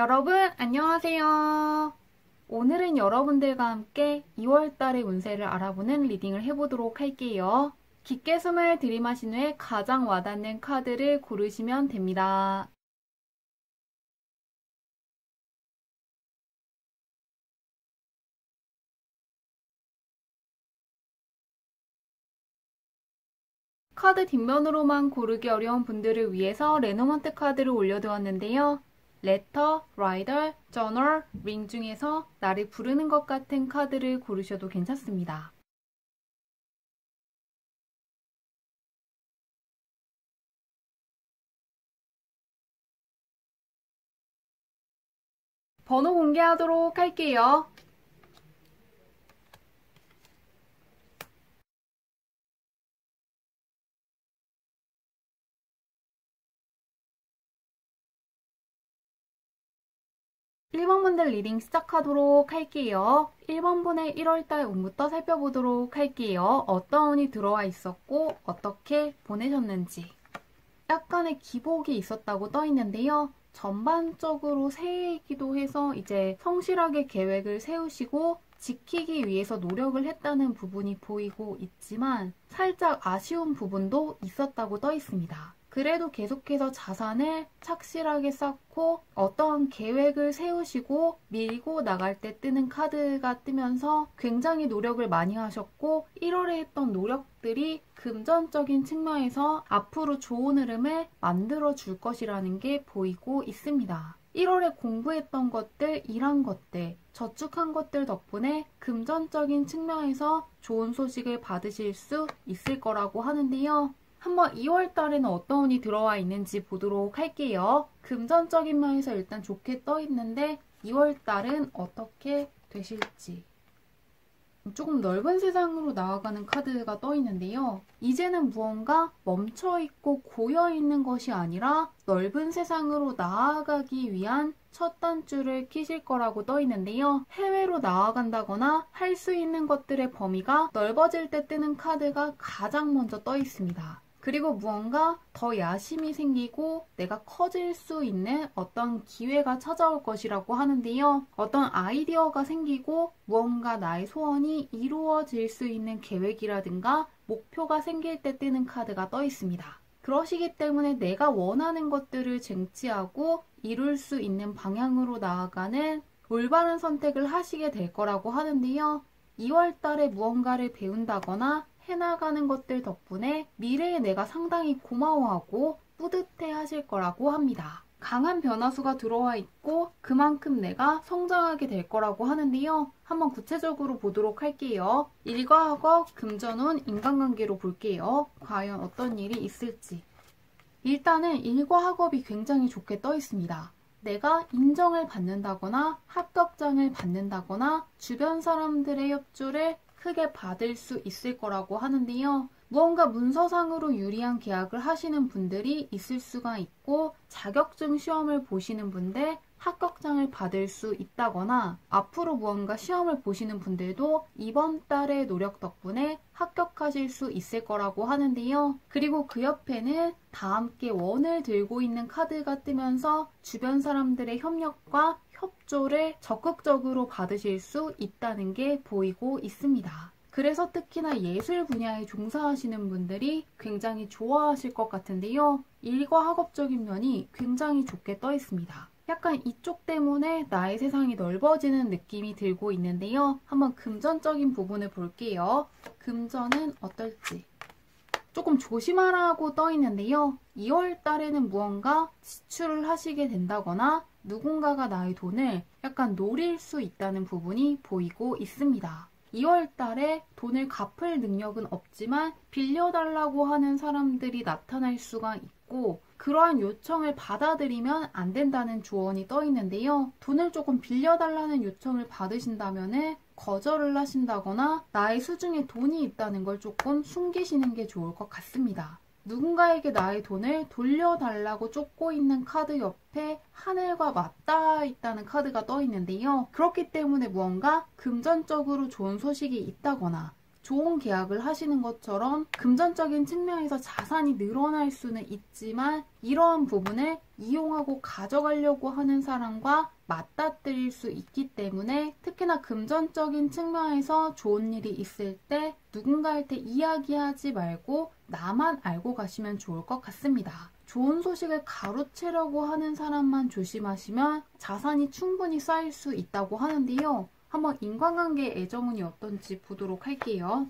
여러분, 안녕하세요. 오늘은 여러분들과 함께 2월달의 운세를 알아보는 리딩을 해보도록 할게요. 깊게 숨을 들이마신 후에 가장 와닿는 카드를 고르시면 됩니다. 카드 뒷면으로만 고르기 어려운 분들을 위해서 레노먼트 카드를 올려두었는데요. 레터, 라이더, 저널, 링 중에서 나를 부르는 것 같은 카드를 고르셔도 괜찮습니다. 번호 공개하도록 할게요. 1번 분들 리딩 시작하도록 할게요. 1번 분의 1월달 운부터 살펴보도록 할게요. 어떤 운이 들어와 있었고 어떻게 보내셨는지. 약간의 기복이 있었다고 떠 있는데요. 전반적으로 새해이기도 해서 이제 성실하게 계획을 세우시고 지키기 위해서 노력을 했다는 부분이 보이고 있지만 살짝 아쉬운 부분도 있었다고 떠 있습니다. 그래도 계속해서 자산을 착실하게 쌓고 어떤 계획을 세우시고 밀고 나갈 때 뜨는 카드가 뜨면서 굉장히 노력을 많이 하셨고 1월에 했던 노력들이 금전적인 측면에서 앞으로 좋은 흐름을 만들어 줄 것이라는 게 보이고 있습니다. 1월에 공부했던 것들, 일한 것들, 저축한 것들 덕분에 금전적인 측면에서 좋은 소식을 받으실 수 있을 거라고 하는데요. 한번 2월 달에는 어떤 운이 들어와 있는지 보도록 할게요. 금전적인 면에서 일단 좋게 떠 있는데 2월 달은 어떻게 되실지. 조금 넓은 세상으로 나아가는 카드가 떠 있는데요. 이제는 무언가 멈춰있고 고여있는 것이 아니라 넓은 세상으로 나아가기 위한 첫 단추를 키실 거라고 떠 있는데요. 해외로 나아간다거나 할 수 있는 것들의 범위가 넓어질 때 뜨는 카드가 가장 먼저 떠 있습니다. 그리고 무언가 더 야심이 생기고 내가 커질 수 있는 어떤 기회가 찾아올 것이라고 하는데요. 어떤 아이디어가 생기고 무언가 나의 소원이 이루어질 수 있는 계획이라든가 목표가 생길 때 뜨는 카드가 떠 있습니다. 그러시기 때문에 내가 원하는 것들을 쟁취하고 이룰 수 있는 방향으로 나아가는 올바른 선택을 하시게 될 거라고 하는데요. 2월 달에 무언가를 배운다거나 해나가는 것들 덕분에 미래에 내가 상당히 고마워하고 뿌듯해 하실 거라고 합니다. 강한 변화수가 들어와 있고 그만큼 내가 성장하게 될 거라고 하는데요. 한번 구체적으로 보도록 할게요. 일과 학업, 금전운, 인간관계로 볼게요. 과연 어떤 일이 있을지. 일단은 일과 학업이 굉장히 좋게 떠 있습니다. 내가 인정을 받는다거나 합격장을 받는다거나 주변 사람들의 협조를 크게 받을 수 있을 거라고 하는데요. 무언가 문서상으로 유리한 계약을 하시는 분들이 있을 수가 있고 자격증 시험을 보시는 분들 합격장을 받을 수 있다거나 앞으로 무언가 시험을 보시는 분들도 이번 달의 노력 덕분에 합격하실 수 있을 거라고 하는데요. 그리고 그 옆에는 다 함께 원을 들고 있는 카드가 뜨면서 주변 사람들의 협력과 협조를 적극적으로 받으실 수 있다는 게 보이고 있습니다. 그래서 특히나 예술 분야에 종사하시는 분들이 굉장히 좋아하실 것 같은데요. 일과 학업적인 면이 굉장히 좋게 떠 있습니다. 약간 이쪽 때문에 나의 세상이 넓어지는 느낌이 들고 있는데요. 한번 금전적인 부분을 볼게요. 금전은 어떨지. 조금 조심하라고 떠 있는데요. 2월 달에는 무언가 지출을 하시게 된다거나 누군가가 나의 돈을 약간 노릴 수 있다는 부분이 보이고 있습니다. 2월 달에 돈을 갚을 능력은 없지만 빌려달라고 하는 사람들이 나타날 수가 있고 그러한 요청을 받아들이면 안 된다는 조언이 떠 있는데요. 돈을 조금 빌려달라는 요청을 받으신다면 거절을 하신다거나 나의 수중에 돈이 있다는 걸 조금 숨기시는 게 좋을 것 같습니다. 누군가에게 나의 돈을 돌려달라고 쫓고 있는 카드 옆에 하늘과 맞닿아 있다는 카드가 떠 있는데요. 그렇기 때문에 무언가 금전적으로 좋은 소식이 있다거나 좋은 계약을 하시는 것처럼 금전적인 측면에서 자산이 늘어날 수는 있지만 이러한 부분을 이용하고 가져가려고 하는 사람과 맞닥뜨릴 수 있기 때문에 특히나 금전적인 측면에서 좋은 일이 있을 때 누군가한테 이야기하지 말고 나만 알고 가시면 좋을 것 같습니다. 좋은 소식을 가로채려고 하는 사람만 조심하시면 자산이 충분히 쌓일 수 있다고 하는데요. 한번 인간관계 애정운이 어떤지 보도록 할게요.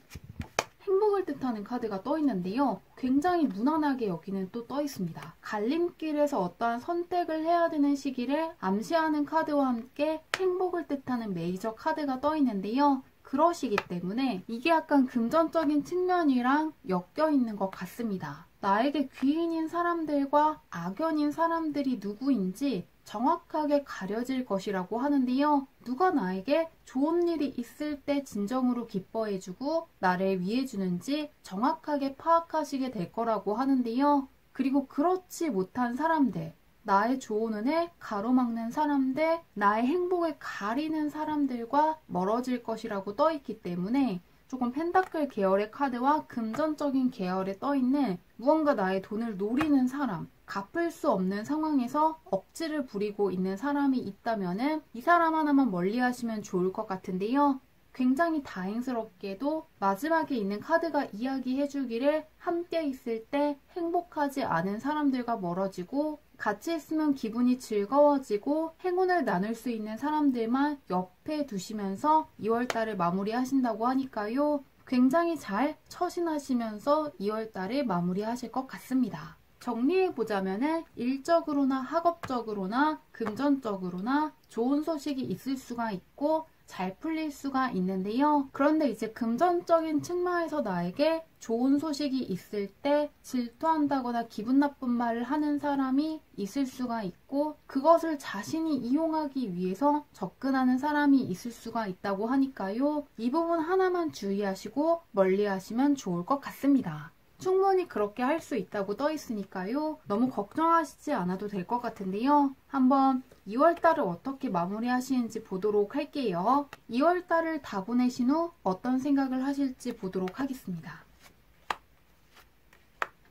행복을 뜻하는 카드가 떠 있는데요. 굉장히 무난하게 여기는 또 떠 있습니다. 갈림길에서 어떠한 선택을 해야 되는 시기를 암시하는 카드와 함께 행복을 뜻하는 메이저 카드가 떠 있는데요. 그러시기 때문에 이게 약간 금전적인 측면이랑 엮여 있는 것 같습니다. 나에게 귀인인 사람들과 악연인 사람들이 누구인지 정확하게 가려질 것이라고 하는데요. 누가 나에게 좋은 일이 있을 때 진정으로 기뻐해주고 나를 위해주는지 정확하게 파악하시게 될 거라고 하는데요. 그리고 그렇지 못한 사람들, 나의 좋은 운을 가로막는 사람들, 나의 행복을 가리는 사람들과 멀어질 것이라고 떠 있기 때문에 조금 펜타클 계열의 카드와 금전적인 계열에 떠있는 무언가 나의 돈을 노리는 사람, 갚을 수 없는 상황에서 억지를 부리고 있는 사람이 있다면 이 사람 하나만 멀리 하시면 좋을 것 같은데요. 굉장히 다행스럽게도 마지막에 있는 카드가 이야기해주기를 함께 있을 때 행복하지 않은 사람들과 멀어지고 같이 있으면 기분이 즐거워지고 행운을 나눌 수 있는 사람들만 옆에 두시면서 2월달을 마무리하신다고 하니까요. 굉장히 잘 처신하시면서 2월달을 마무리하실 것 같습니다. 정리해보자면은 일적으로나 학업적으로나 금전적으로나 좋은 소식이 있을 수가 있고 잘 풀릴 수가 있는데요. 그런데 이제 금전적인 측면에서 나에게 좋은 소식이 있을 때 질투한다거나 기분 나쁜 말을 하는 사람이 있을 수가 있고 그것을 자신이 이용하기 위해서 접근하는 사람이 있을 수가 있다고 하니까요. 이 부분 하나만 주의하시고 멀리 하시면 좋을 것 같습니다. 충분히 그렇게 할 수 있다고 떠 있으니까요. 너무 걱정하시지 않아도 될 것 같은데요. 한번 2월달을 어떻게 마무리하시는지 보도록 할게요. 2월달을 다 보내신 후 어떤 생각을 하실지 보도록 하겠습니다.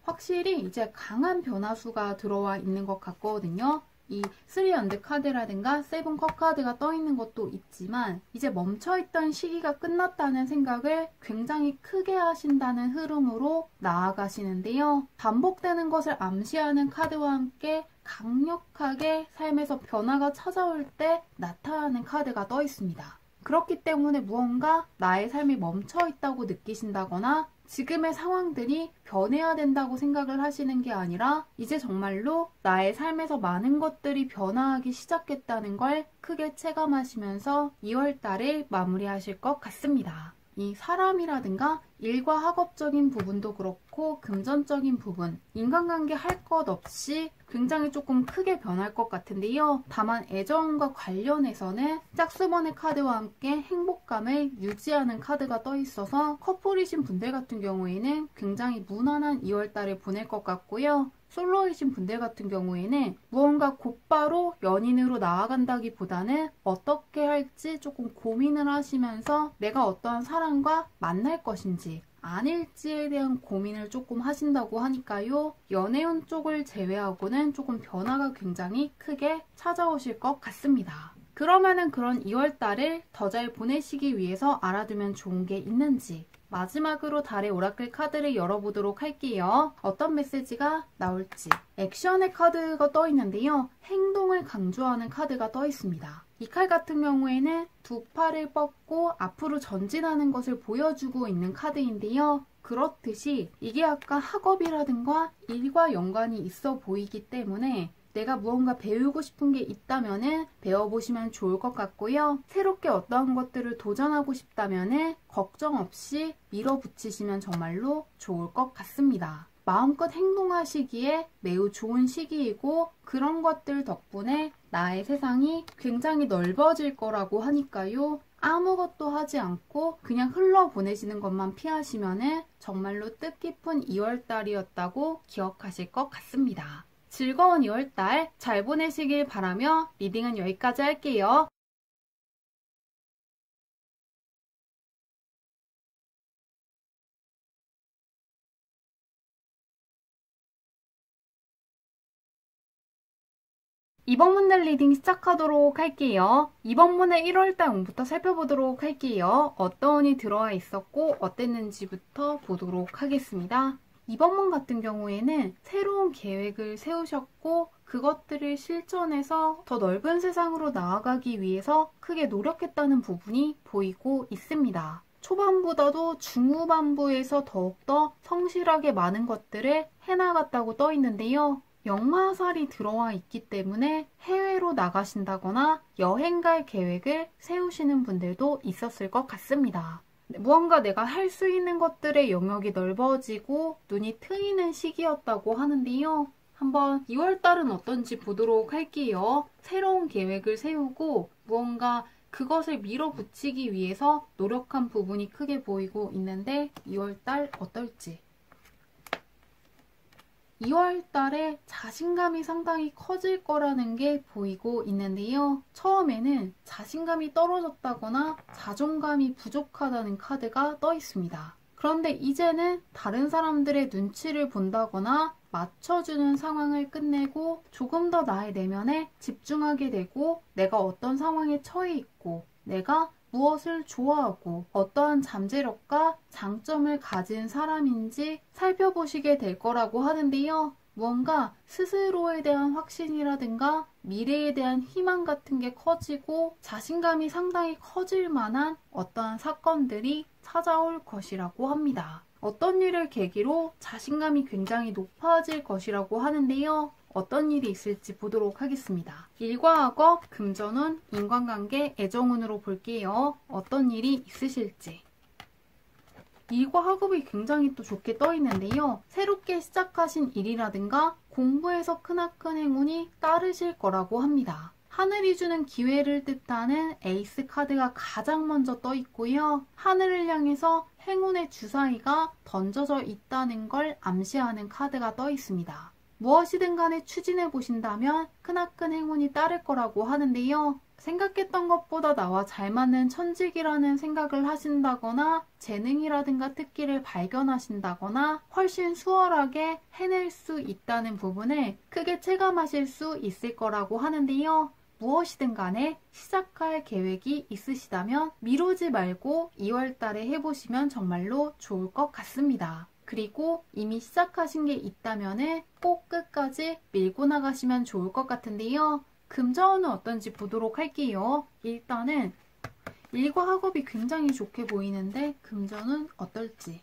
확실히 이제 강한 변화수가 들어와 있는 것 같거든요. 이 3언드 카드라든가 7컵 카드가 떠 있는 것도 있지만 이제 멈춰있던 시기가 끝났다는 생각을 굉장히 크게 하신다는 흐름으로 나아가시는데요. 반복되는 것을 암시하는 카드와 함께 강력하게 삶에서 변화가 찾아올 때 나타나는 카드가 떠 있습니다. 그렇기 때문에 무언가 나의 삶이 멈춰있다고 느끼신다거나 지금의 상황들이 변해야 된다고 생각을 하시는 게 아니라 이제 정말로 나의 삶에서 많은 것들이 변화하기 시작했다는 걸 크게 체감하시면서 2월달을 마무리하실 것 같습니다. 이 사람이라든가 일과 학업적인 부분도 그렇고 금전적인 부분, 인간관계 할 것 없이 굉장히 조금 크게 변할 것 같은데요. 다만 애정과 관련해서는 짝수번의 카드와 함께 행복감을 유지하는 카드가 떠 있어서 커플이신 분들 같은 경우에는 굉장히 무난한 2월달을 보낼 것 같고요. 솔로이신 분들 같은 경우에는 무언가 곧바로 연인으로 나아간다기보다는 어떻게 할지 조금 고민을 하시면서 내가 어떠한 사람과 만날 것인지 아닐지에 대한 고민을 조금 하신다고 하니까요. 연애운 쪽을 제외하고는 조금 변화가 굉장히 크게 찾아오실 것 같습니다. 그러면은 그런 2월달을 더 잘 보내시기 위해서 알아두면 좋은 게 있는지 마지막으로 달의 오라클 카드를 열어보도록 할게요. 어떤 메시지가 나올지. 액션의 카드가 떠 있는데요. 행동을 강조하는 카드가 떠 있습니다. 이 칼 같은 경우에는 두 팔을 뻗고 앞으로 전진하는 것을 보여주고 있는 카드인데요. 그렇듯이 이게 약간 학업이라든가 일과 연관이 있어 보이기 때문에 내가 무언가 배우고 싶은 게 있다면 배워보시면 좋을 것 같고요. 새롭게 어떠한 것들을 도전하고 싶다면 걱정 없이 밀어붙이시면 정말로 좋을 것 같습니다. 마음껏 행동하시기에 매우 좋은 시기이고 그런 것들 덕분에 나의 세상이 굉장히 넓어질 거라고 하니까요. 아무것도 하지 않고 그냥 흘러보내시는 것만 피하시면 정말로 뜻깊은 2월달이었다고 기억하실 것 같습니다. 즐거운 2월달 잘 보내시길 바라며 리딩은 여기까지 할게요. 이번 문들 리딩 시작하도록 할게요. 이번 문의 1월달 운부터 살펴보도록 할게요. 어떤 운이 들어와 있었고 어땠는지부터 보도록 하겠습니다. 이번 문 같은 경우에는 새로운 계획을 세우셨고 그것들을 실천해서 더 넓은 세상으로 나아가기 위해서 크게 노력했다는 부분이 보이고 있습니다. 초반보다도 중후반부에서 더욱더 성실하게 많은 것들을 해나갔다고 떠 있는데요. 역마살이 들어와 있기 때문에 해외로 나가신다거나 여행 갈 계획을 세우시는 분들도 있었을 것 같습니다. 무언가 내가 할 수 있는 것들의 영역이 넓어지고 눈이 트이는 시기였다고 하는데요. 한번 2월달은 어떤지 보도록 할게요. 새로운 계획을 세우고 무언가 그것을 밀어붙이기 위해서 노력한 부분이 크게 보이고 있는데 2월달 어떨지. 2월달에 자신감이 상당히 커질 거라는 게 보이고 있는데요. 처음에는 자신감이 떨어졌다거나 자존감이 부족하다는 카드가 떠 있습니다. 그런데 이제는 다른 사람들의 눈치를 본다거나 맞춰주는 상황을 끝내고 조금 더 나의 내면에 집중하게 되고 내가 어떤 상황에 처해 있고 내가 무엇을 좋아하고 어떠한 잠재력과 장점을 가진 사람인지 살펴보시게 될 거라고 하는데요. 무언가 스스로에 대한 확신이라든가 미래에 대한 희망 같은 게 커지고 자신감이 상당히 커질 만한 어떠한 사건들이 찾아올 것이라고 합니다. 어떤 일을 계기로 자신감이 굉장히 높아질 것이라고 하는데요. 어떤 일이 있을지 보도록 하겠습니다. 일과 학업, 금전운, 인간관계, 애정운으로 볼게요. 어떤 일이 있으실지. 일과 학업이 굉장히 또 좋게 떠 있는데요. 새롭게 시작하신 일이라든가 공부에서 크나큰 행운이 따르실 거라고 합니다. 하늘이 주는 기회를 뜻하는 에이스 카드가 가장 먼저 떠 있고요. 하늘을 향해서 행운의 주사위가 던져져 있다는 걸 암시하는 카드가 떠 있습니다. 무엇이든 간에 추진해 보신다면 크나큰 행운이 따를 거라고 하는데요. 생각했던 것보다 나와 잘 맞는 천직이라는 생각을 하신다거나 재능이라든가 특기를 발견하신다거나 훨씬 수월하게 해낼 수 있다는 부분을 크게 체감하실 수 있을 거라고 하는데요. 무엇이든 간에 시작할 계획이 있으시다면 미루지 말고 2월달에 해보시면 정말로 좋을 것 같습니다. 그리고 이미 시작하신 게 있다면 꼭 끝까지 밀고 나가시면 좋을 것 같은데요. 금전운은 어떤지 보도록 할게요. 일단은 일과 학업이 굉장히 좋게 보이는데 금전은 어떨지.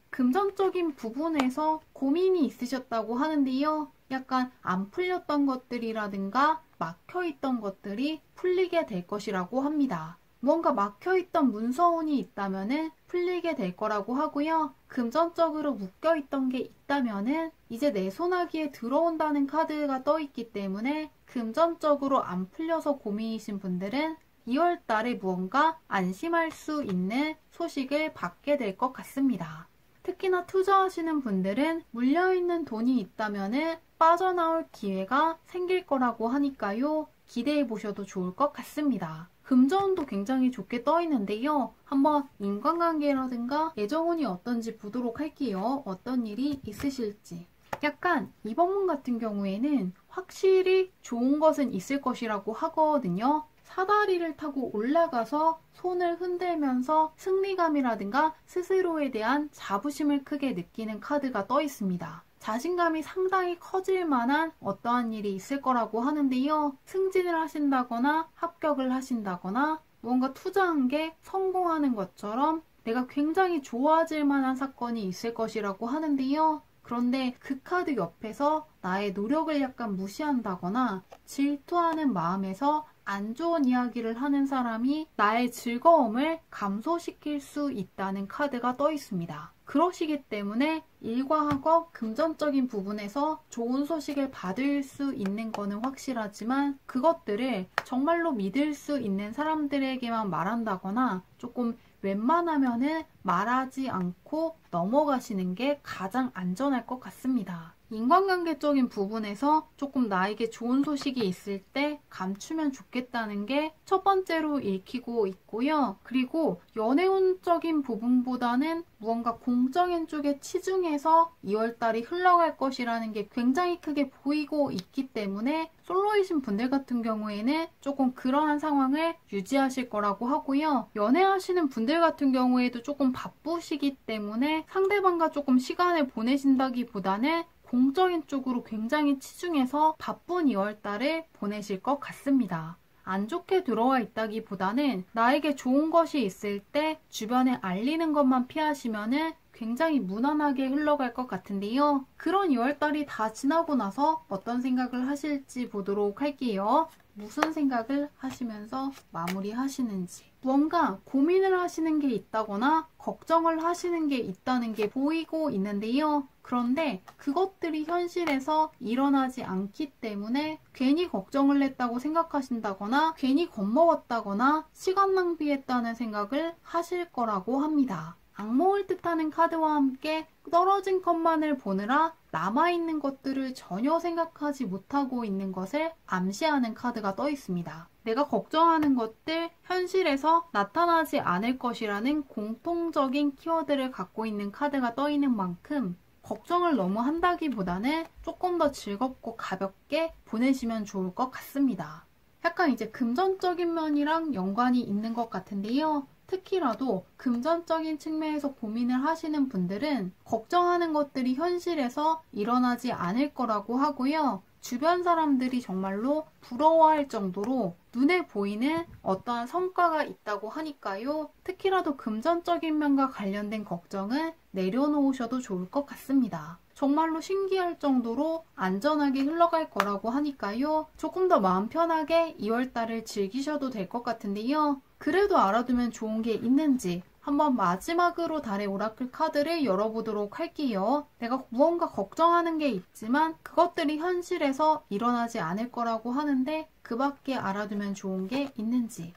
금전적인 부분에서 고민이 있으셨다고 하는데요. 약간 안 풀렸던 것들이라든가 막혀있던 것들이 풀리게 될 것이라고 합니다. 뭔가 막혀있던 문서운이 있다면 풀리게 될 거라고 하고요. 금전적으로 묶여있던 게 있다면 이제 내 손아귀에 들어온다는 카드가 떠 있기 때문에 금전적으로 안 풀려서 고민이신 분들은 2월 달에 무언가 안심할 수 있는 소식을 받게 될 것 같습니다. 특히나 투자하시는 분들은 물려있는 돈이 있다면 빠져나올 기회가 생길 거라고 하니까요. 기대해 보셔도 좋을 것 같습니다. 금전운도 굉장히 좋게 떠 있는데요. 한번 인간관계라든가 애정운이 어떤지 보도록 할게요. 어떤 일이 있으실지. 약간 이번 문 같은 경우에는 확실히 좋은 것은 있을 것이라고 하거든요. 사다리를 타고 올라가서 손을 흔들면서 승리감이라든가 스스로에 대한 자부심을 크게 느끼는 카드가 떠 있습니다. 자신감이 상당히 커질 만한 어떠한 일이 있을 거라고 하는데요. 승진을 하신다거나 합격을 하신다거나 뭔가 투자한 게 성공하는 것처럼 내가 굉장히 좋아질 만한 사건이 있을 것이라고 하는데요. 그런데 그 카드 옆에서 나의 노력을 약간 무시한다거나 질투하는 마음에서 안 좋은 이야기를 하는 사람이 나의 즐거움을 감소시킬 수 있다는 카드가 떠 있습니다. 그러시기 때문에 일과 학업, 금전적인 부분에서 좋은 소식을 받을 수 있는 거는 확실하지만 그것들을 정말로 믿을 수 있는 사람들에게만 말한다거나 조금 웬만하면은 말하지 않고 하고 넘어가시는 게 가장 안전할 것 같습니다. 인간관계적인 부분에서 조금 나에게 좋은 소식이 있을 때 감추면 좋겠다는 게 첫 번째로 읽히고 있고요. 그리고 연애운적인 부분보다는 무언가 공적인 쪽에 치중해서 2월달이 흘러갈 것이라는 게 굉장히 크게 보이고 있기 때문에 솔로이신 분들 같은 경우에는 조금 그러한 상황을 유지하실 거라고 하고요. 연애하시는 분들 같은 경우에도 조금 바쁘시기 때문에 상대방과 조금 시간을 보내신다기보다는 공적인 쪽으로 굉장히 치중해서 바쁜 2월달을 보내실 것 같습니다. 안 좋게 들어와 있다기보다는 나에게 좋은 것이 있을 때 주변에 알리는 것만 피하시면은 굉장히 무난하게 흘러갈 것 같은데요. 그런 2월달이 다 지나고 나서 어떤 생각을 하실지 보도록 할게요. 무슨 생각을 하시면서 마무리하시는지. 무언가 고민을 하시는 게 있다거나 걱정을 하시는 게 있다는 게 보이고 있는데요. 그런데 그것들이 현실에서 일어나지 않기 때문에 괜히 걱정을 했다고 생각하신다거나 괜히 겁먹었다거나 시간 낭비했다는 생각을 하실 거라고 합니다. 악몽을 뜻하는 카드와 함께 떨어진 것만을 보느라 남아있는 것들을 전혀 생각하지 못하고 있는 것을 암시하는 카드가 떠 있습니다. 내가 걱정하는 것들 현실에서 나타나지 않을 것이라는 공통적인 키워드를 갖고 있는 카드가 떠 있는 만큼 걱정을 너무 한다기보다는 조금 더 즐겁고 가볍게 보내시면 좋을 것 같습니다. 약간 이제 금전적인 면이랑 연관이 있는 것 같은데요. 특히라도 금전적인 측면에서 고민을 하시는 분들은 걱정하는 것들이 현실에서 일어나지 않을 거라고 하고요. 주변 사람들이 정말로 부러워할 정도로 눈에 보이는 어떠한 성과가 있다고 하니까요. 특히라도 금전적인 면과 관련된 걱정은 내려놓으셔도 좋을 것 같습니다. 정말로 신기할 정도로 안전하게 흘러갈 거라고 하니까요. 조금 더 마음 편하게 2월달을 즐기셔도 될 것 같은데요. 그래도 알아두면 좋은 게 있는지 한번 마지막으로 달의 오라클 카드를 열어보도록 할게요. 내가 무언가 걱정하는 게 있지만 그것들이 현실에서 일어나지 않을 거라고 하는데 그 밖에 알아두면 좋은 게 있는지.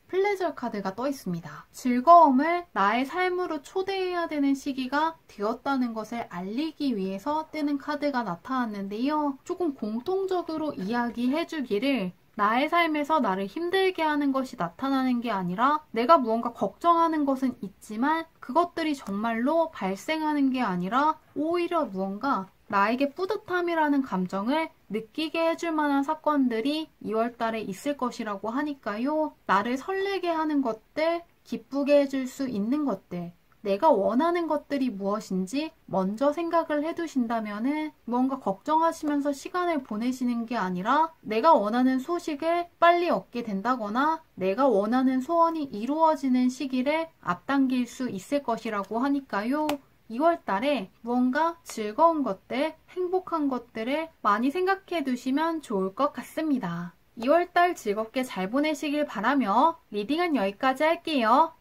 플레저 카드가 떠 있습니다. 즐거움을 나의 삶으로 초대해야 되는 시기가 되었다는 것을 알리기 위해서 뜨는 카드가 나타났는데요. 조금 공통적으로 이야기해주기를 나의 삶에서 나를 힘들게 하는 것이 나타나는 게 아니라 내가 무언가 걱정하는 것은 있지만 그것들이 정말로 발생하는 게 아니라 오히려 무언가 나에게 뿌듯함이라는 감정을 느끼게 해줄 만한 사건들이 2월달에 있을 것이라고 하니까요. 나를 설레게 하는 것들, 기쁘게 해줄 수 있는 것들, 내가 원하는 것들이 무엇인지 먼저 생각을 해두신다면은 뭔가 걱정하시면서 시간을 보내시는 게 아니라 내가 원하는 소식을 빨리 얻게 된다거나 내가 원하는 소원이 이루어지는 시기를 앞당길 수 있을 것이라고 하니까요. 2월달에 무언가 즐거운 것들, 행복한 것들을 많이 생각해 두시면 좋을 것 같습니다. 2월달 즐겁게 잘 보내시길 바라며 리딩은 여기까지 할게요.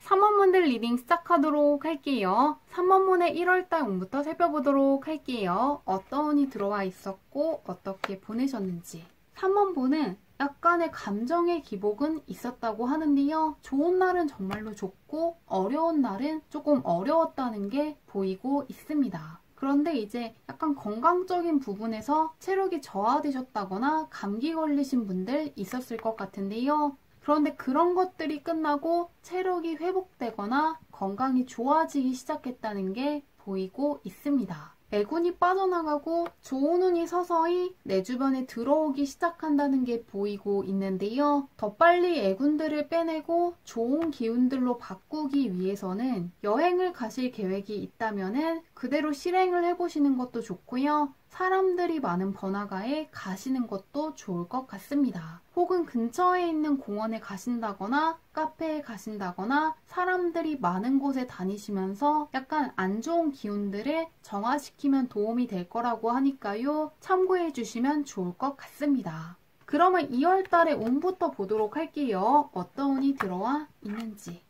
삼원분들 리딩 시작하도록 할게요. 3원분의 1월달 운부터 살펴보도록 할게요. 어떤 운이 들어와 있었고 어떻게 보내셨는지. 3원분은 약간의 감정의 기복은 있었다고 하는데요. 좋은 날은 정말로 좋고 어려운 날은 조금 어려웠다는 게 보이고 있습니다. 그런데 이제 약간 건강적인 부분에서 체력이 저하되셨다거나 감기 걸리신 분들 있었을 것 같은데요. 그런데 그런 것들이 끝나고 체력이 회복되거나 건강이 좋아지기 시작했다는 게 보이고 있습니다. 애군이 빠져나가고 좋은 운이 서서히 내 주변에 들어오기 시작한다는 게 보이고 있는데요. 더 빨리 애군들을 빼내고 좋은 기운들로 바꾸기 위해서는 여행을 가실 계획이 있다면 그대로 실행을 해보시는 것도 좋고요. 사람들이 많은 번화가에 가시는 것도 좋을 것 같습니다. 혹은 근처에 있는 공원에 가신다거나 카페에 가신다거나 사람들이 많은 곳에 다니시면서 약간 안 좋은 기운들을 정화시키면 도움이 될 거라고 하니까요. 참고해 주시면 좋을 것 같습니다. 그러면 2월달의 운부터 보도록 할게요. 어떤 운이 들어와 있는지.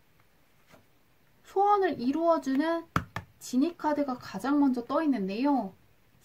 소원을 이루어주는 지니 카드가 가장 먼저 떠 있는데요.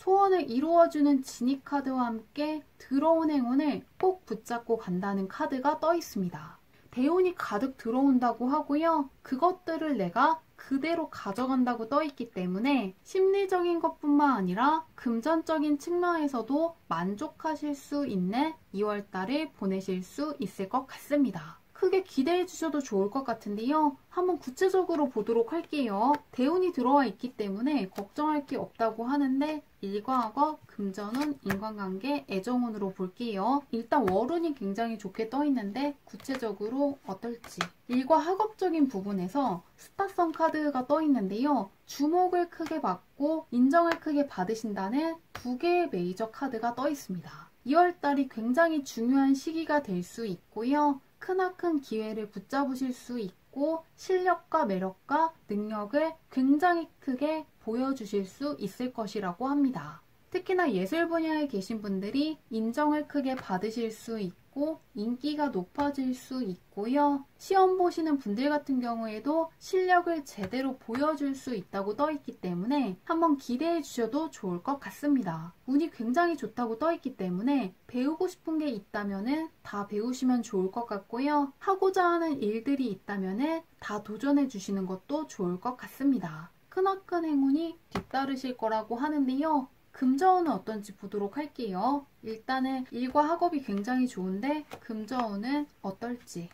소원을 이루어주는 지니 카드와 함께 들어온 행운을 꼭 붙잡고 간다는 카드가 떠 있습니다. 대운이 가득 들어온다고 하고요. 그것들을 내가 그대로 가져간다고 떠 있기 때문에 심리적인 것뿐만 아니라 금전적인 측면에서도 만족하실 수 있는 2월달을 보내실 수 있을 것 같습니다. 크게 기대해 주셔도 좋을 것 같은데요. 한번 구체적으로 보도록 할게요. 대운이 들어와 있기 때문에 걱정할 게 없다고 하는데 일과 학업, 금전운, 인간관계, 애정운으로 볼게요. 일단 월운이 굉장히 좋게 떠 있는데 구체적으로 어떨지. 일과 학업적인 부분에서 스타성 카드가 떠 있는데요. 주목을 크게 받고 인정을 크게 받으신다는 두 개의 메이저 카드가 떠 있습니다. 2월달이 굉장히 중요한 시기가 될 수 있고요. 크나큰 기회를 붙잡으실 수 있고 실력과 매력과 능력을 굉장히 크게 보여주실 수 있을 것이라고 합니다. 특히나 예술 분야에 계신 분들이 인정을 크게 받으실 수 있고 인기가 높아질 수 있고요. 시험 보시는 분들 같은 경우에도 실력을 제대로 보여줄 수 있다고 떠 있기 때문에 한번 기대해 주셔도 좋을 것 같습니다. 운이 굉장히 좋다고 떠 있기 때문에 배우고 싶은 게 있다면은 다 배우시면 좋을 것 같고요. 하고자 하는 일들이 있다면은 다 도전해 주시는 것도 좋을 것 같습니다. 크나큰 행운이 뒤따르실 거라고 하는데요. 금전운은 어떤지 보도록 할게요. 일단은 일과 학업이 굉장히 좋은데 금전운은 어떨지.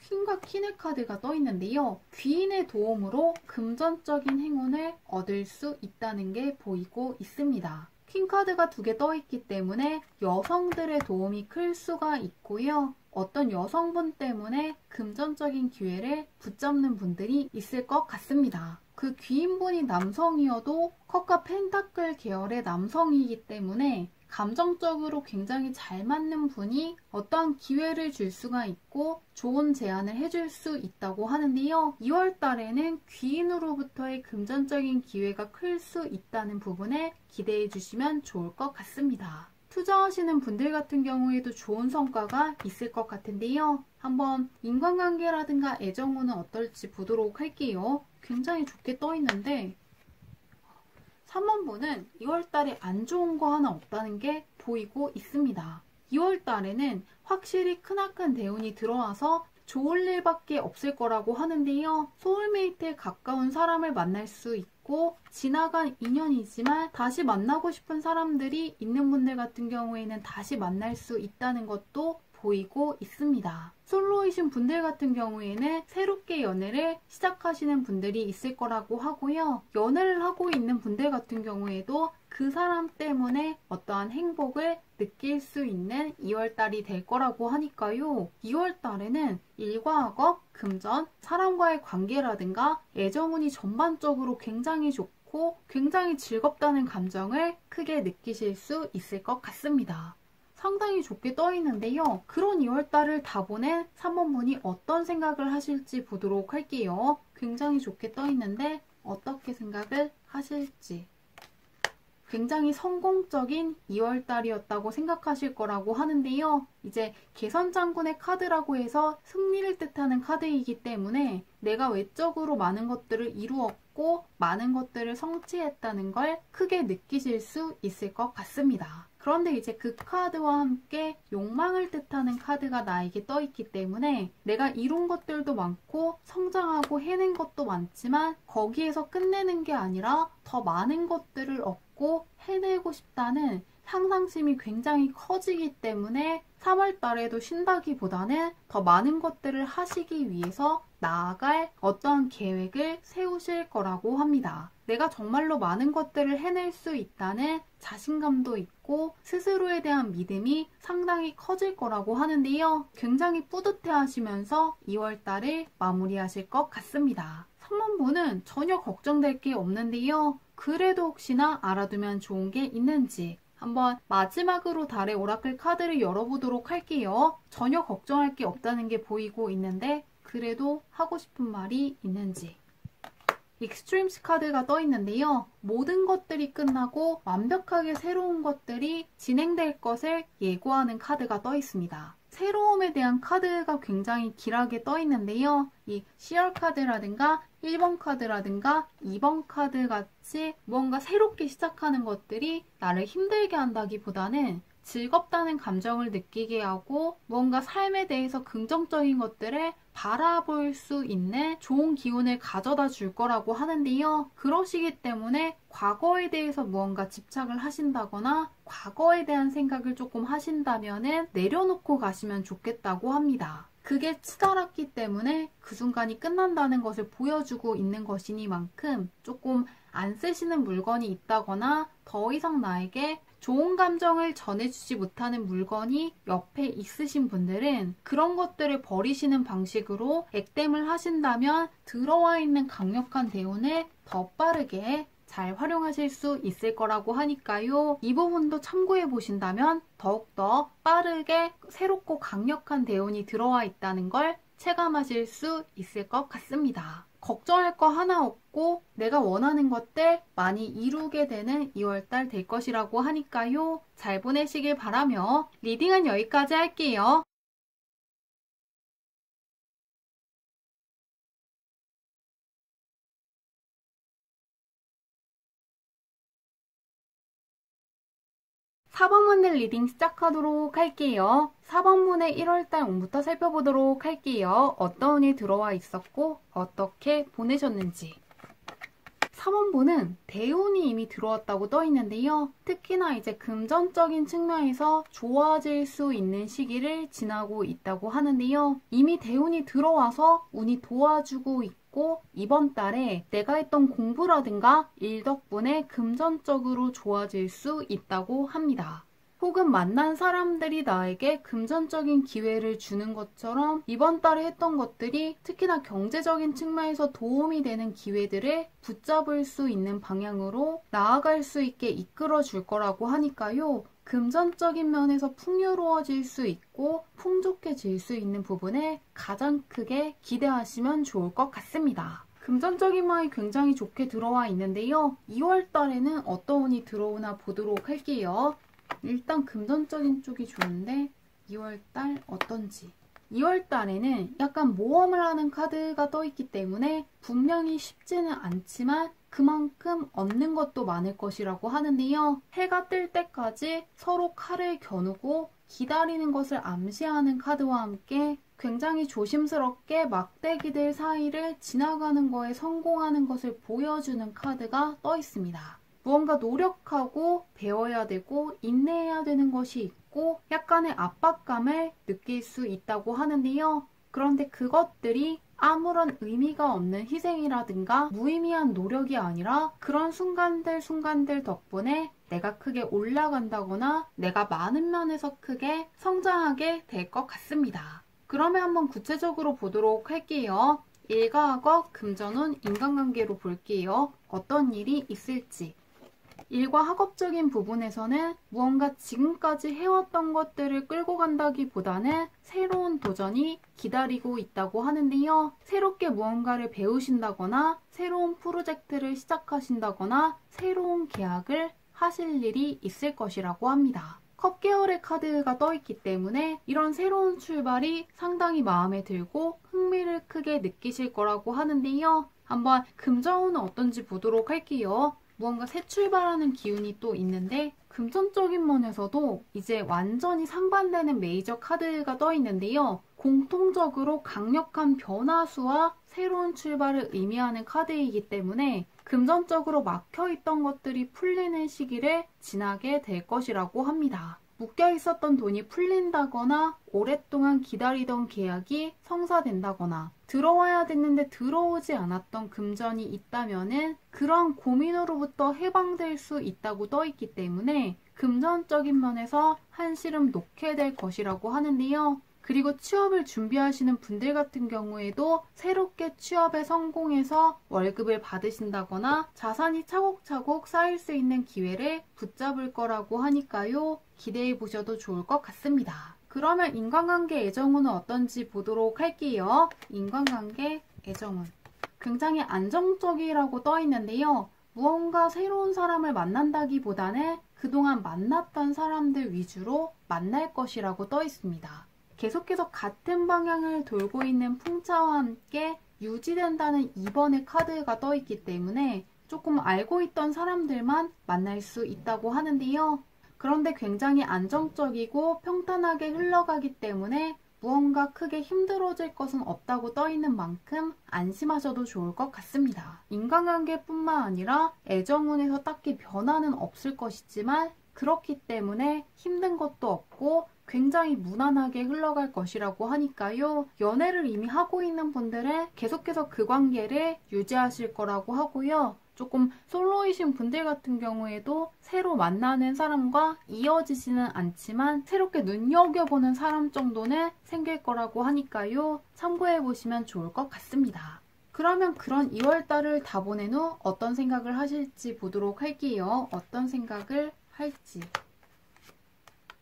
퀸과 퀸의 카드가 떠 있는데요. 귀인의 도움으로 금전적인 행운을 얻을 수 있다는 게 보이고 있습니다. 퀸 카드가 두 개 떠 있기 때문에 여성들의 도움이 클 수가 있고요. 어떤 여성분 때문에 금전적인 기회를 붙잡는 분들이 있을 것 같습니다. 그 귀인분이 남성이어도 컵과 펜타클 계열의 남성이기 때문에 감정적으로 굉장히 잘 맞는 분이 어떠한 기회를 줄 수가 있고 좋은 제안을 해줄 수 있다고 하는데요. 2월 달에는 귀인으로부터의 금전적인 기회가 클 수 있다는 부분에 기대해 주시면 좋을 것 같습니다. 투자하시는 분들 같은 경우에도 좋은 성과가 있을 것 같은데요. 한번 인간관계라든가 애정운은 어떨지 보도록 할게요. 굉장히 좋게 떠 있는데 3번분은 2월달에 안 좋은 거 하나 없다는 게 보이고 있습니다. 2월달에는 확실히 크나큰 대운이 들어와서 좋을 일밖에 없을 거라고 하는데요. 소울메이트에 가까운 사람을 만날 수 있고 지나간 인연이지만 다시 만나고 싶은 사람들이 있는 분들 같은 경우에는 다시 만날 수 있다는 것도 보이고 있습니다. 솔로이신 분들 같은 경우에는 새롭게 연애를 시작하시는 분들이 있을 거라고 하고요. 연애를 하고 있는 분들 같은 경우에도 그 사람 때문에 어떠한 행복을 느낄 수 있는 2월달이 될 거라고 하니까요. 2월달에는 일과 학업, 금전, 사람과의 관계라든가 애정운이 전반적으로 굉장히 좋고 굉장히 즐겁다는 감정을 크게 느끼실 수 있을 것 같습니다. 상당히 좋게 떠 있는데요. 그런 2월달을 다 보낸 3번분이 어떤 생각을 하실지 보도록 할게요. 굉장히 좋게 떠 있는데 어떻게 생각을 하실지. 굉장히 성공적인 2월달이었다고 생각하실 거라고 하는데요. 이제 개선장군의 카드라고 해서 승리를 뜻하는 카드이기 때문에 내가 외적으로 많은 것들을 이루었고 많은 것들을 성취했다는 걸 크게 느끼실 수 있을 것 같습니다. 그런데 이제 그 카드와 함께 욕망을 뜻하는 카드가 나에게 떠 있기 때문에 내가 이룬 것들도 많고 성장하고 해낸 것도 많지만 거기에서 끝내는 게 아니라 더 많은 것들을 얻고 해내고 싶다는 향상심이 굉장히 커지기 때문에 3월 달에도 쉰다기보다는 더 많은 것들을 하시기 위해서 나아갈 어떤 계획을 세우실 거라고 합니다. 내가 정말로 많은 것들을 해낼 수 있다는 자신감도 있고 스스로에 대한 믿음이 상당히 커질 거라고 하는데요. 굉장히 뿌듯해 하시면서 2월 달을 마무리하실 것 같습니다. 3번분은 전혀 걱정될 게 없는데요. 그래도 혹시나 알아두면 좋은 게 있는지 한번 마지막으로 달의 오라클 카드를 열어보도록 할게요. 전혀 걱정할 게 없다는 게 보이고 있는데 그래도 하고 싶은 말이 있는지. 익스트림스 카드가 떠 있는데요. 모든 것들이 끝나고 완벽하게 새로운 것들이 진행될 것을 예고하는 카드가 떠 있습니다. 새로움에 대한 카드가 굉장히 길하게 떠 있는데요. 이 CR 카드라든가 1번 카드라든가 2번 카드 같이 뭔가 새롭게 시작하는 것들이 나를 힘들게 한다기보다는 즐겁다는 감정을 느끼게 하고 뭔가 삶에 대해서 긍정적인 것들을 바라볼 수 있는 좋은 기운을 가져다 줄 거라고 하는데요. 그러시기 때문에 과거에 대해서 무언가 집착을 하신다거나 과거에 대한 생각을 조금 하신다면은 내려놓고 가시면 좋겠다고 합니다. 그게 치달았기 때문에 그 순간이 끝난다는 것을 보여주고 있는 것이니만큼 조금 안 쓰시는 물건이 있다거나 더 이상 나에게 좋은 감정을 전해주지 못하는 물건이 옆에 있으신 분들은 그런 것들을 버리시는 방식으로 액땜을 하신다면 들어와 있는 강력한 대운을 더 빠르게 잘 활용하실 수 있을 거라고 하니까요. 이 부분도 참고해 보신다면 더욱더 빠르게 새롭고 강력한 대운이 들어와 있다는 걸 체감하실 수 있을 것 같습니다. 걱정할 거 하나 없고 내가 원하는 것들 많이 이루게 되는 2월달 될 것이라고 하니까요. 잘 보내시길 바라며 리딩은 여기까지 할게요. (4번분들) 리딩 시작하도록 할게요. 4번분의 1월달 운부터 살펴보도록 할게요. 어떤 운이 들어와 있었고 어떻게 보내셨는지. 4번분은 대운이 이미 들어왔다고 떠 있는데요. 특히나 이제 금전적인 측면에서 좋아질 수 있는 시기를 지나고 있다고 하는데요. 이미 대운이 들어와서 운이 도와주고 있고 이번 달에 내가 했던 공부라든가 일 덕분에 금전적으로 좋아질 수 있다고 합니다. 혹은 만난 사람들이 나에게 금전적인 기회를 주는 것처럼 이번 달에 했던 것들이 특히나 경제적인 측면에서 도움이 되는 기회들을 붙잡을 수 있는 방향으로 나아갈 수 있게 이끌어 줄 거라고 하니까요. 금전적인 면에서 풍요로워질 수 있고 풍족해질 수 있는 부분에 가장 크게 기대하시면 좋을 것 같습니다. 금전적인 면이 굉장히 좋게 들어와 있는데요. 2월 달에는 어떤 운이 들어오나 보도록 할게요. 일단 금전적인 쪽이 좋은데 2월달 어떤지. 2월달에는 약간 모험을 하는 카드가 떠있기 때문에 분명히 쉽지는 않지만 그만큼 얻는 것도 많을 것이라고 하는데요. 해가 뜰 때까지 서로 칼을 겨누고 기다리는 것을 암시하는 카드와 함께 굉장히 조심스럽게 막대기들 사이를 지나가는 거에 성공하는 것을 보여주는 카드가 떠 있습니다. 무언가 노력하고 배워야 되고 인내해야 되는 것이 있고 약간의 압박감을 느낄 수 있다고 하는데요. 그런데 그것들이 아무런 의미가 없는 희생이라든가 무의미한 노력이 아니라 그런 순간들 덕분에 내가 크게 올라간다거나 내가 많은 면에서 크게 성장하게 될 것 같습니다. 그러면 한번 구체적으로 보도록 할게요. 일과학업, 금전운, 인간관계로 볼게요. 어떤 일이 있을지. 일과 학업적인 부분에서는 무언가 지금까지 해왔던 것들을 끌고 간다기보다는 새로운 도전이 기다리고 있다고 하는데요. 새롭게 무언가를 배우신다거나 새로운 프로젝트를 시작하신다거나 새로운 계약을 하실 일이 있을 것이라고 합니다. 컵 계열의 카드가 떠있기 때문에 이런 새로운 출발이 상당히 마음에 들고 흥미를 크게 느끼실 거라고 하는데요. 한번 금전운은 어떤지 보도록 할게요. 무언가 새 출발하는 기운이 또 있는데 금전적인 면에서도 이제 완전히 상반되는 메이저 카드가 떠 있는데요. 공통적으로 강력한 변화수와 새로운 출발을 의미하는 카드이기 때문에 금전적으로 막혀있던 것들이 풀리는 시기를 지나게 될 것이라고 합니다. 묶여 있었던 돈이 풀린다거나 오랫동안 기다리던 계약이 성사된다거나 들어와야 됐는데 들어오지 않았던 금전이 있다면은 그런 고민으로부터 해방될 수 있다고 떠 있기 때문에 금전적인 면에서 한시름 놓게 될 것이라고 하는데요. 그리고 취업을 준비하시는 분들 같은 경우에도 새롭게 취업에 성공해서 월급을 받으신다거나 자산이 차곡차곡 쌓일 수 있는 기회를 붙잡을 거라고 하니까요. 기대해 보셔도 좋을 것 같습니다. 그러면 인간관계 애정운은 어떤지 보도록 할게요. 인간관계 애정운. 굉장히 안정적이라고 떠 있는데요. 무언가 새로운 사람을 만난다기보다는 그동안 만났던 사람들 위주로 만날 것이라고 떠 있습니다. 계속해서 같은 방향을 돌고 있는 풍차와 함께 유지된다는 2번의 카드가 떠 있기 때문에 조금 알고 있던 사람들만 만날 수 있다고 하는데요. 그런데 굉장히 안정적이고 평탄하게 흘러가기 때문에 무언가 크게 힘들어질 것은 없다고 떠 있는 만큼 안심하셔도 좋을 것 같습니다. 인간관계뿐만 아니라 애정운에서 딱히 변화는 없을 것이지만 그렇기 때문에 힘든 것도 없고 굉장히 무난하게 흘러갈 것이라고 하니까요. 연애를 이미 하고 있는 분들은 계속해서 그 관계를 유지하실 거라고 하고요. 조금 솔로이신 분들 같은 경우에도 새로 만나는 사람과 이어지지는 않지만 새롭게 눈여겨보는 사람 정도는 생길 거라고 하니까요. 참고해보시면 좋을 것 같습니다. 그러면 그런 2월달을 다 보낸 후 어떤 생각을 하실지 보도록 할게요. 어떤 생각을 할지.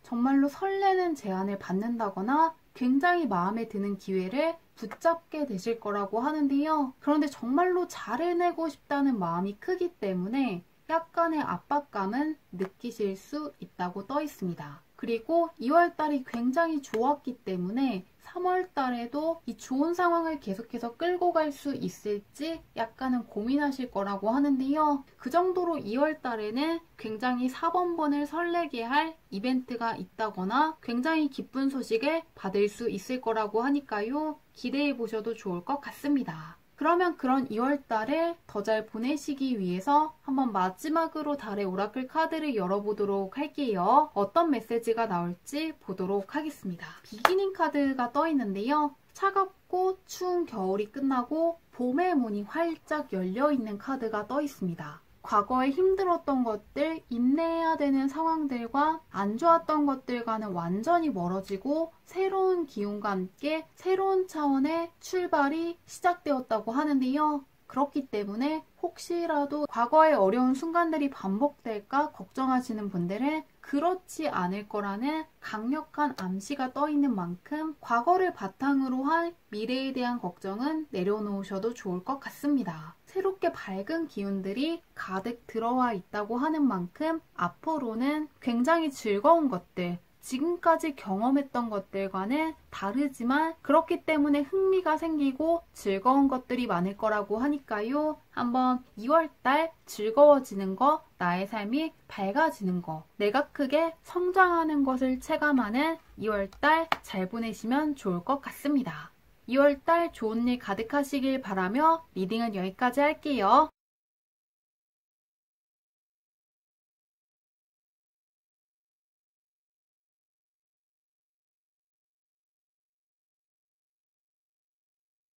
정말로 설레는 제안을 받는다거나 굉장히 마음에 드는 기회를 붙잡게 되실 거라고 하는데요. 그런데 정말로 잘 해내고 싶다는 마음이 크기 때문에 약간의 압박감은 느끼실 수 있다고 떠 있습니다. 그리고 2월달이 굉장히 좋았기 때문에 3월달에도 이 좋은 상황을 계속해서 끌고 갈 수 있을지 약간은 고민하실 거라고 하는데요. 그 정도로 2월달에는 굉장히 4번번을 설레게 할 이벤트가 있다거나 굉장히 기쁜 소식을 받을 수 있을 거라고 하니까요. 기대해 보셔도 좋을 것 같습니다. 그러면 그런 2월달을 더 잘 보내시기 위해서 한번 마지막으로 달의 오라클 카드를 열어보도록 할게요. 어떤 메시지가 나올지 보도록 하겠습니다. 비기닝 카드가 떠 있는데요. 차갑고 추운 겨울이 끝나고 봄의 문이 활짝 열려있는 카드가 떠 있습니다. 과거에 힘들었던 것들, 인내해야 되는 상황들과 안 좋았던 것들과는 완전히 멀어지고 새로운 기운과 함께 새로운 차원의 출발이 시작되었다고 하는데요. 그렇기 때문에 혹시라도 과거의 어려운 순간들이 반복될까 걱정하시는 분들은 그렇지 않을 거라는 강력한 암시가 떠 있는 만큼 과거를 바탕으로 한 미래에 대한 걱정은 내려놓으셔도 좋을 것 같습니다. 새롭게 밝은 기운들이 가득 들어와 있다고 하는 만큼 앞으로는 굉장히 즐거운 것들, 지금까지 경험했던 것들과는 다르지만 그렇기 때문에 흥미가 생기고 즐거운 것들이 많을 거라고 하니까요. 한번 2월달 즐거워지는 거, 나의 삶이 밝아지는 거, 내가 크게 성장하는 것을 체감하는 2월달 잘 보내시면 좋을 것 같습니다. 2월달 좋은 일 가득하시길 바라며 리딩은 여기까지 할게요.